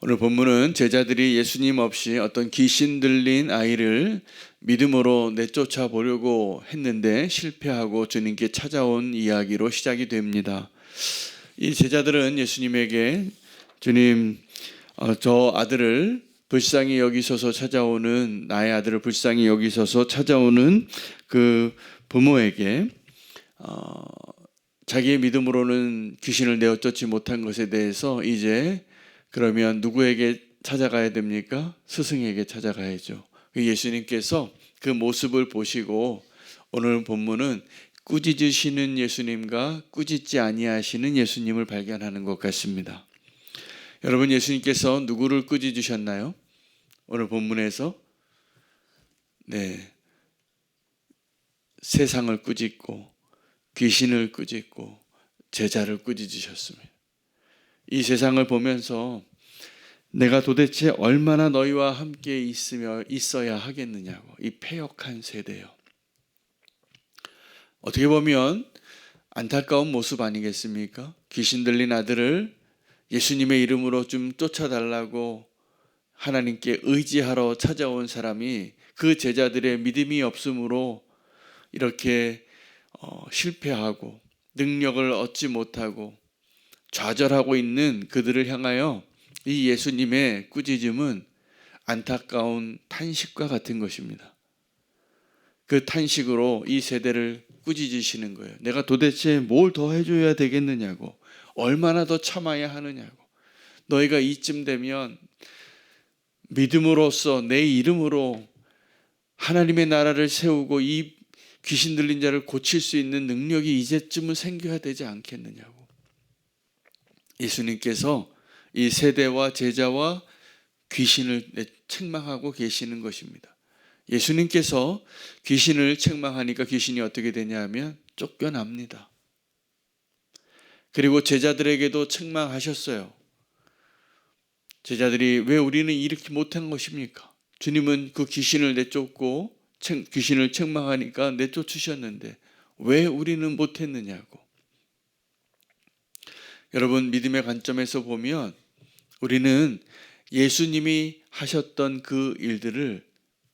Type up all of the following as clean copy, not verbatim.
오늘 본문은 제자들이 예수님 없이 어떤 귀신 들린 아이를 믿음으로 내쫓아 보려고 했는데 실패하고 주님께 찾아온 이야기로 시작이 됩니다. 이 제자들은 예수님에게 주님, 저 아들을 불쌍히 여기소서 찾아오는, 나의 아들을 불쌍히 여기소서 찾아오는 그 부모에게 자기의 믿음으로는 귀신을 내어 쫓지 못한 것에 대해서 이제 그러면 누구에게 찾아가야 됩니까? 스승에게 찾아가야죠. 예수님께서 그 모습을 보시고 오늘 본문은 꾸짖으시는 예수님과 꾸짖지 아니하시는 예수님을 발견하는 것 같습니다. 여러분, 예수님께서 누구를 꾸짖으셨나요? 오늘 본문에서 세상을 꾸짖고 귀신을 꾸짖고 제자를 꾸짖으셨습니다. 이 세상을 보면서 내가 도대체 얼마나 너희와 함께 있어야 하겠느냐고, 이 패역한 세대요. 어떻게 보면 안타까운 모습 아니겠습니까? 귀신 들린 아들을 예수님의 이름으로 좀 쫓아달라고 하나님께 의지하러 찾아온 사람이 그 제자들의 믿음이 없으므로 이렇게 실패하고 능력을 얻지 못하고 좌절하고 있는 그들을 향하여 이 예수님의 꾸짖음은 안타까운 탄식과 같은 것입니다. 그 탄식으로 이 세대를 꾸짖으시는 거예요. 내가 도대체 뭘 더 해줘야 되겠느냐고, 얼마나 더 참아야 하느냐고, 너희가 이쯤 되면 믿음으로써 내 이름으로 하나님의 나라를 세우고 이 귀신 들린 자를 고칠 수 있는 능력이 이제쯤은 생겨야 되지 않겠느냐고. 예수님께서 이 세대와 제자와 귀신을 책망하고 계시는 것입니다. 예수님께서 귀신을 책망하니까 귀신이 어떻게 되냐 하면 쫓겨납니다. 그리고 제자들에게도 책망하셨어요. 제자들이 왜 우리는 이렇게 못한 것입니까? 주님은 그 귀신을 내쫓고 귀신을 책망하니까 내쫓으셨는데 왜 우리는 못했느냐고. 여러분, 믿음의 관점에서 보면 우리는 예수님이 하셨던 그 일들을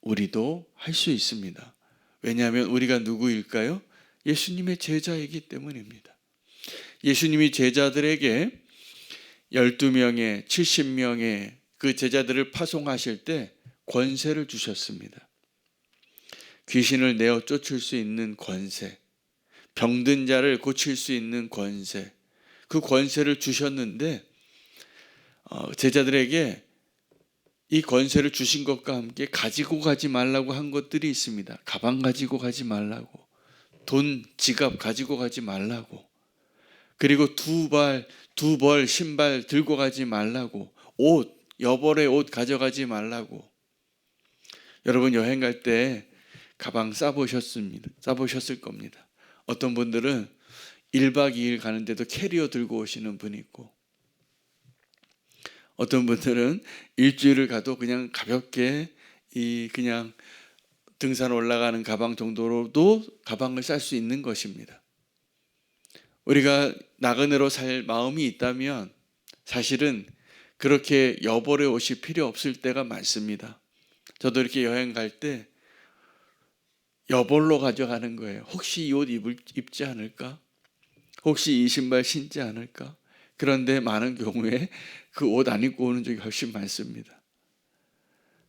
우리도 할 수 있습니다. 왜냐하면 우리가 누구일까요? 예수님의 제자이기 때문입니다. 예수님이 제자들에게 12명의 70명의 그 제자들을 파송하실 때 권세를 주셨습니다. 귀신을 내어 쫓을 수 있는 권세, 병든 자를 고칠 수 있는 권세, 그 권세를 주셨는데 제자들에게 이 권세를 주신 것과 함께 가지고 가지 말라고 한 것들이 있습니다. 가방 가지고 가지 말라고, 돈, 지갑 가지고 가지 말라고, 그리고 두 벌 신발 들고 가지 말라고, 옷, 여벌의 옷 가져가지 말라고. 여러분, 여행 갈 때 가방 싸보셨을 겁니다. 어떤 분들은 1박 2일 가는데도 캐리어 들고 오시는 분이 있고, 어떤 분들은 일주일을 가도 그냥 가볍게 그냥 등산 올라가는 가방 정도로도 가방을 쌀 수 있는 것입니다. 우리가 나그네로 살 마음이 있다면 사실은 그렇게 여벌의 옷이 필요 없을 때가 많습니다. 저도 이렇게 여행 갈 때 여벌로 가져가는 거예요. 혹시 이 옷 입지 않을까? 혹시 이 신발 신지 않을까? 그런데 많은 경우에 그 옷 안 입고 오는 적이 훨씬 많습니다.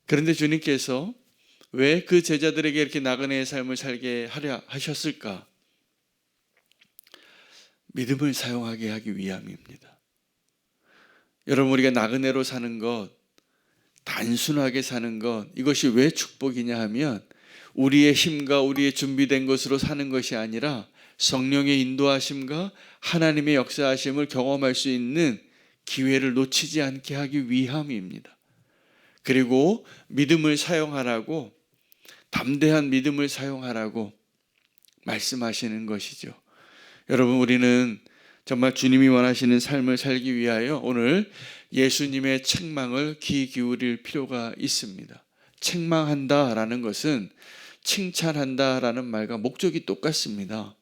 그런데 주님께서 왜 그 제자들에게 이렇게 나그네의 삶을 살게 하려 하셨을까? 믿음을 사용하게 하기 위함입니다. 여러분, 우리가 나그네로 사는 것, 단순하게 사는 것, 이것이 왜 축복이냐 하면 우리의 힘과 우리의 준비된 것으로 사는 것이 아니라 성령의 인도하심과 하나님의 역사하심을 경험할 수 있는 기회를 놓치지 않게 하기 위함입니다. 그리고 믿음을 사용하라고, 담대한 믿음을 사용하라고 말씀하시는 것이죠. 여러분, 우리는 정말 주님이 원하시는 삶을 살기 위하여 오늘 예수님의 책망을 귀 기울일 필요가 있습니다. 책망한다라는 것은 칭찬한다라는 말과 목적이 똑같습니다.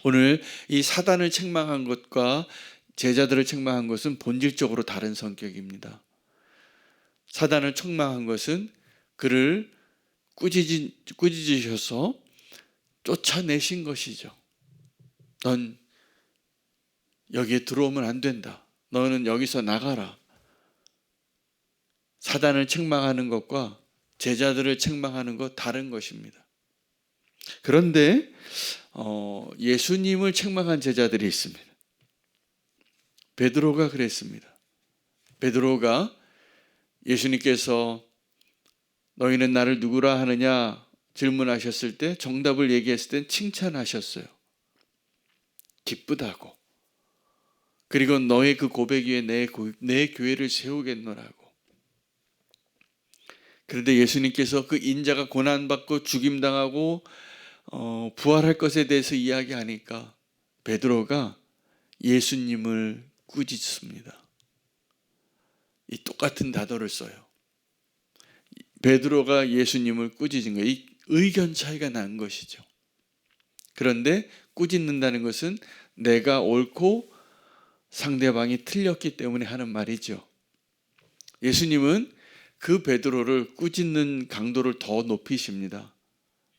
오늘 이 사단을 책망한 것과 제자들을 책망한 것은 본질적으로 다른 성격입니다. 사단을 책망한 것은 그를 꾸짖으셔서 쫓아내신 것이죠. 넌 여기에 들어오면 안 된다. 너는 여기서 나가라. 사단을 책망하는 것과 제자들을 책망하는 것 다른 것입니다. 그런데 예수님을 책망한 제자들이 있습니다. 베드로가 그랬습니다. 베드로가 예수님께서 너희는 나를 누구라 하느냐 질문하셨을 때 정답을 얘기했을 때 칭찬하셨어요. 기쁘다고. 그리고 너의 그 고백 위에 내 교회를 세우겠노라고. 그런데 예수님께서 그 인자가 고난받고 죽임당하고 부활할 것에 대해서 이야기하니까 베드로가 예수님을 꾸짖습니다. 이 똑같은 단어를 써요. 베드로가 예수님을 꾸짖은 거예요. 이 의견 차이가 난 것이죠. 그런데 꾸짖는다는 것은 내가 옳고 상대방이 틀렸기 때문에 하는 말이죠. 예수님은 그 베드로를 꾸짖는 강도를 더 높이십니다.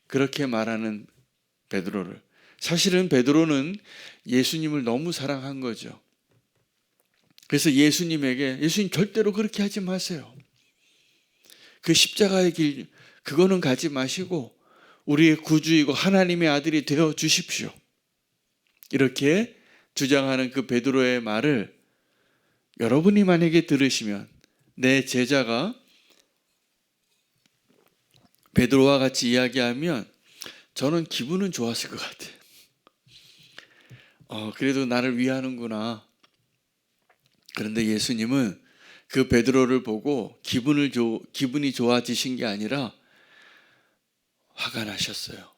그렇게 말하는 베드로를. 사실은 베드로는 예수님을 너무 사랑한 거죠. 그래서 예수님에게 예수님 절대로 그렇게 하지 마세요. 그 십자가의 길 그거는 가지 마시고 우리의 구주이고 하나님의 아들이 되어 주십시오. 이렇게 주장하는 그 베드로의 말을 여러분이 만약에 들으시면 내 제자가 베드로와 같이 이야기하면 저는 기분은 좋았을 것 같아요. 그래도 나를 위하는구나. 그런데 예수님은 그 베드로를 보고 기분이 좋아지신 게 아니라 화가 나셨어요.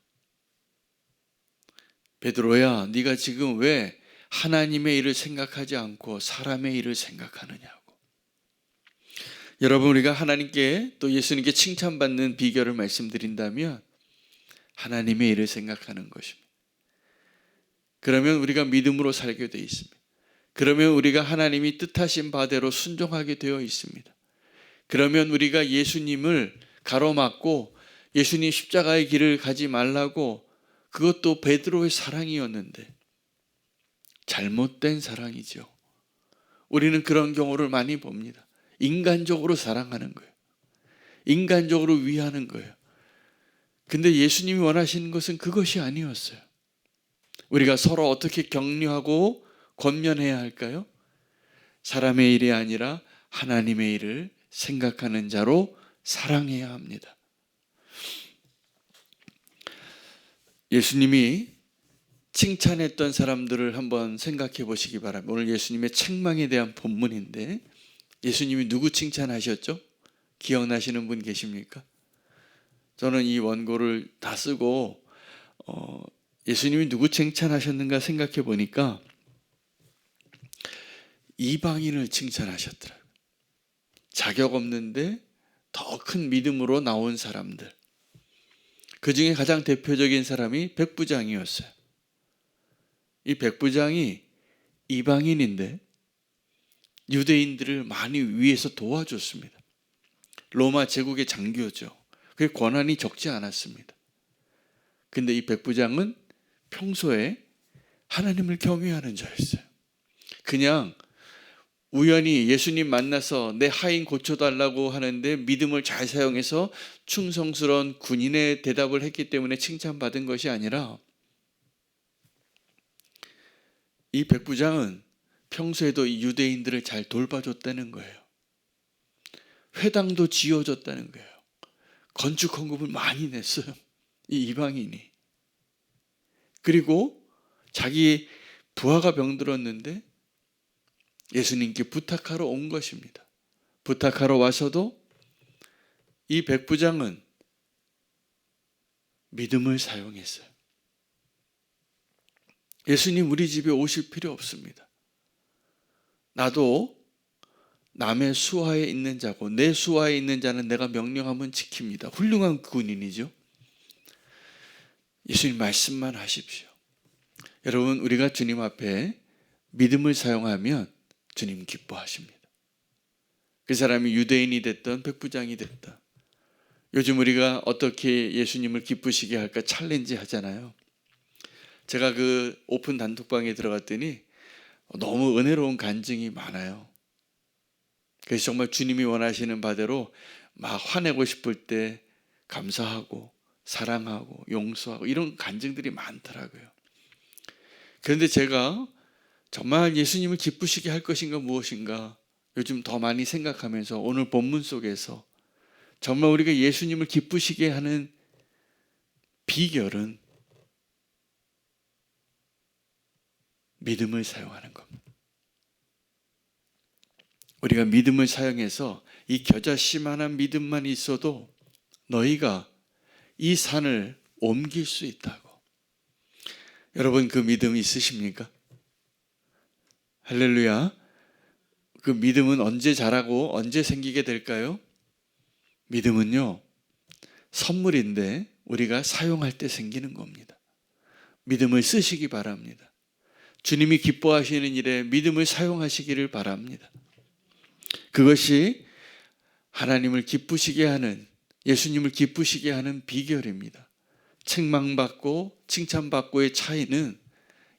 베드로야, 네가 지금 왜 하나님의 일을 생각하지 않고 사람의 일을 생각하느냐고. 여러분, 우리가 하나님께 또 예수님께 칭찬받는 비결을 말씀드린다면 하나님의 일을 생각하는 것입니다. 그러면 우리가 믿음으로 살게 되어 있습니다. 그러면 우리가 하나님이 뜻하신 바대로 순종하게 되어 있습니다. 그러면 우리가 예수님을 가로막고 예수님 십자가의 길을 가지 말라고, 그것도 베드로의 사랑이었는데 잘못된 사랑이죠. 우리는 그런 경우를 많이 봅니다. 인간적으로 사랑하는 거예요. 인간적으로 위하는 거예요. 근데 예수님이 원하시는 것은 그것이 아니었어요. 우리가 서로 어떻게 격려하고 권면해야 할까요? 사람의 일이 아니라 하나님의 일을 생각하는 자로 사랑해야 합니다. 예수님이 칭찬했던 사람들을 한번 생각해 보시기 바랍니다. 오늘 예수님의 책망에 대한 본문인데 예수님이 누구 칭찬하셨죠? 기억나시는 분 계십니까? 저는 이 원고를 다 쓰고 예수님이 누구 칭찬하셨는가 생각해 보니까 이방인을 칭찬하셨더라고요. 자격 없는데 더 큰 믿음으로 나온 사람들. 그 중에 가장 대표적인 사람이 백부장이었어요. 이 백부장이 이방인인데 유대인들을 많이 위해서 도와줬습니다. 로마 제국의 장교죠. 그게 권한이 적지 않았습니다. 근데 이 백부장은 평소에 하나님을 경외하는 자였어요. 그냥 우연히 예수님 만나서 내 하인 고쳐달라고 하는데 믿음을 잘 사용해서 충성스러운 군인의 대답을 했기 때문에 칭찬받은 것이 아니라 이 백부장은 평소에도 이 유대인들을 잘 돌봐줬다는 거예요. 회당도 지어줬다는 거예요. 건축 헌금을 많이 냈어요. 이 이방인이. 그리고 자기 부하가 병들었는데 예수님께 부탁하러 온 것입니다. 부탁하러 와서도 이 백부장은 믿음을 사용했어요. 예수님 우리 집에 오실 필요 없습니다. 나도 남의 수하에 있는 자고 내 수하에 있는 자는 내가 명령하면 지킵니다. 훌륭한 군인이죠. 예수님 말씀만 하십시오. 여러분, 우리가 주님 앞에 믿음을 사용하면 주님 기뻐하십니다. 그 사람이 유대인이 됐던 백부장이 됐다. 요즘 우리가 어떻게 예수님을 기쁘시게 할까 챌린지 하잖아요. 제가 그 오픈 단톡방에 들어갔더니 너무 은혜로운 간증이 많아요. 그래서 정말 주님이 원하시는 바대로 막 화내고 싶을 때 감사하고 사랑하고 용서하고 이런 간증들이 많더라고요. 그런데 제가 정말 예수님을 기쁘시게 할 것인가 무엇인가 요즘 더 많이 생각하면서 오늘 본문 속에서 정말 우리가 예수님을 기쁘시게 하는 비결은 믿음을 사용하는 겁니다. 우리가 믿음을 사용해서 이 겨자씨만한 믿음만 있어도 너희가 이 산을 옮길 수 있다고. 여러분 그 믿음 있으십니까? 할렐루야. 그 믿음은 언제 자라고 언제 생기게 될까요? 믿음은요, 선물인데 우리가 사용할 때 생기는 겁니다. 믿음을 쓰시기 바랍니다. 주님이 기뻐하시는 일에 믿음을 사용하시기를 바랍니다. 그것이 하나님을 기쁘시게 하는, 예수님을 기쁘시게 하는 비결입니다. 책망받고 칭찬받고의 차이는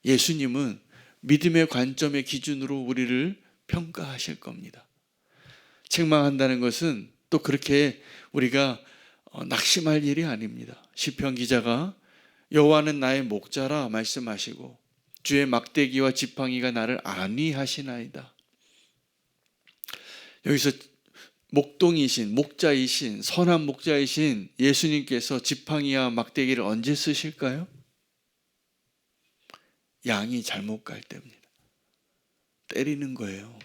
예수님은 믿음의 관점의 기준으로 우리를 평가하실 겁니다. 책망한다는 것은 또 그렇게 우리가 낙심할 일이 아닙니다. 시편 기자가 여호와는 나의 목자라 말씀하시고 주의 막대기와 지팡이가 나를 안위하시나이다. 여기서 목동이신, 목자이신, 선한 목자이신 예수님께서 지팡이와 막대기를 언제 쓰실까요? 양이 잘못 갈 때입니다. 때리는 거예요.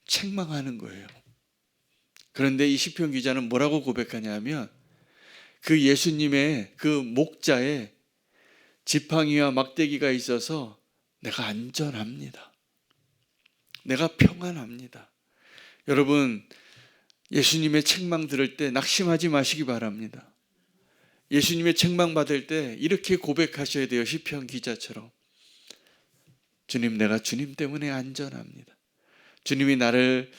책망하는 거예요. 그런데 이 시편 기자는 뭐라고 고백하냐면 그 예수님의 그 목자에 지팡이와 막대기가 있어서 내가 안전합니다. 내가 평안합니다. 여러분, 예수님의 책망 들을 때 낙심하지 마시기 바랍니다. 예수님의 책망 받을 때 이렇게 고백하셔야 돼요. 시편 기자처럼. 주님, 내가 주님 때문에 안전합니다. 주님이 나를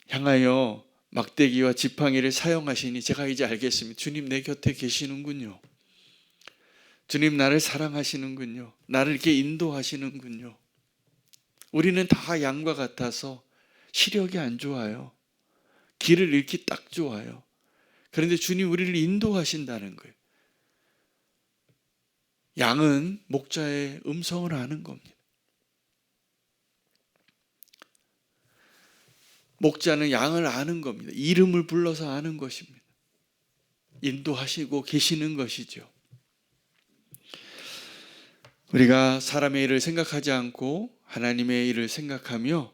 향하여 막대기와 지팡이를 사용하시니 제가 이제 알겠습니다. 주님 내 곁에 계시는군요. 주님 나를 사랑하시는군요. 나를 이렇게 인도하시는군요. 우리는 다 양과 같아서 시력이 안 좋아요. 길을 잃기 딱 좋아요. 그런데 주님 우리를 인도하신다는 거예요. 양은 목자의 음성을 아는 겁니다. 목자는 양을 아는 겁니다. 이름을 불러서 아는 것입니다. 인도하시고 계시는 것이죠. 우리가 사람의 일을 생각하지 않고 하나님의 일을 생각하며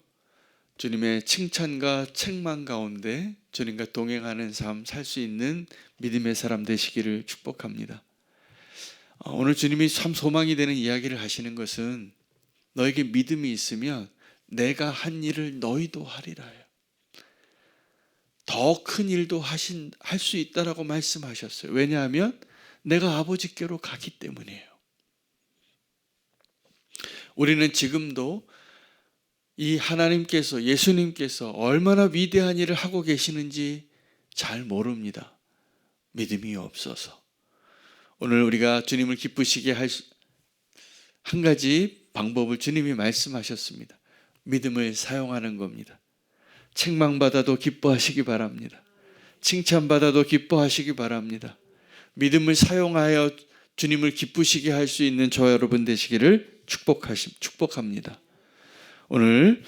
주님의 칭찬과 책망 가운데 주님과 동행하는 삶 살 수 있는 믿음의 사람 되시기를 축복합니다. 오늘 주님이 참 소망이 되는 이야기를 하시는 것은 너에게 믿음이 있으면 내가 한 일을 너희도 하리라요. 더 큰 일도 할 수 있다라고 말씀하셨어요. 왜냐하면 내가 아버지께로 가기 때문이에요. 우리는 지금도 이 하나님께서, 예수님께서 얼마나 위대한 일을 하고 계시는지 잘 모릅니다. 믿음이 없어서. 오늘 우리가 주님을 기쁘시게 할 한 가지 방법을 주님이 말씀하셨습니다. 믿음을 사용하는 겁니다. 책망받아도 기뻐하시기 바랍니다. 칭찬받아도 기뻐하시기 바랍니다. 믿음을 사용하여 주님을 기쁘시게 할 수 있는 저와 여러분 되시기를 축복합니다. 오늘